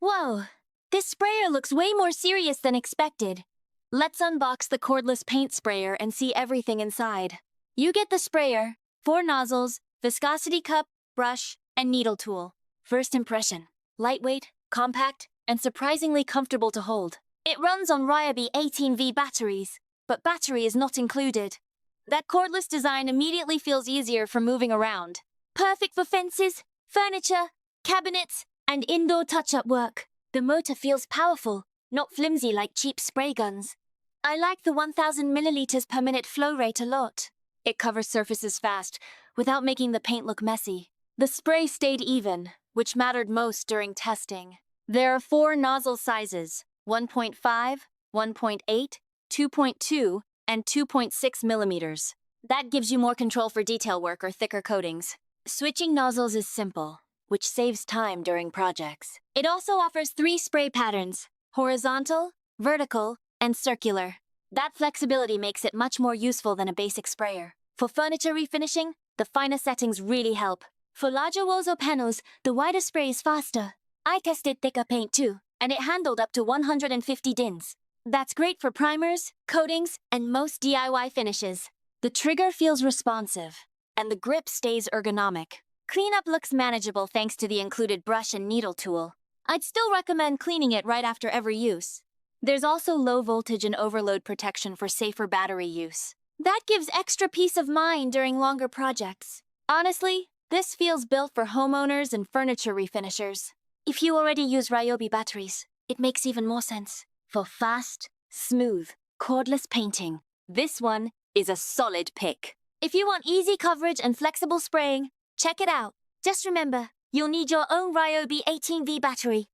Whoa, this sprayer looks way more serious than expected. Let's unbox the cordless paint sprayer and see everything inside. You get the sprayer, 4 nozzles, viscosity cup, brush, and needle tool. First impression: lightweight, compact, and surprisingly comfortable to hold. It runs on Ryobi 18V batteries, but battery is not included. That cordless design immediately feels easier for moving around. Perfect for fences, furniture, cabinets, and indoor touch-up work. The motor feels powerful, not flimsy like cheap spray guns. I like the 1000 milliliters per minute flow rate a lot. It covers surfaces fast, without making the paint look messy. The spray stayed even, which mattered most during testing. There are 4 nozzle sizes: 1.5, 1.8, 2.2, and 2.6 millimeters. That gives you more control for detail work or thicker coatings. Switching nozzles is simple, which saves time during projects. It also offers 3 spray patterns: horizontal, vertical, and circular. That flexibility makes it much more useful than a basic sprayer. For furniture refinishing, the finer settings really help. For larger walls or panels, the wider spray is faster. I tested thicker paint too, and it handled up to 150 DINs. That's great for primers, coatings, and most DIY finishes. The trigger feels responsive, and the grip stays ergonomic. Cleanup looks manageable thanks to the included brush and needle tool. I'd still recommend cleaning it right after every use. There's also low voltage and overload protection for safer battery use. That gives extra peace of mind during longer projects. Honestly, this feels built for homeowners and furniture refinishers. If you already use Ryobi batteries, it makes even more sense. For fast, smooth, cordless painting, this one is a solid pick. If you want easy coverage and flexible spraying, check it out. Just remember, you'll need your own Ryobi 18V battery.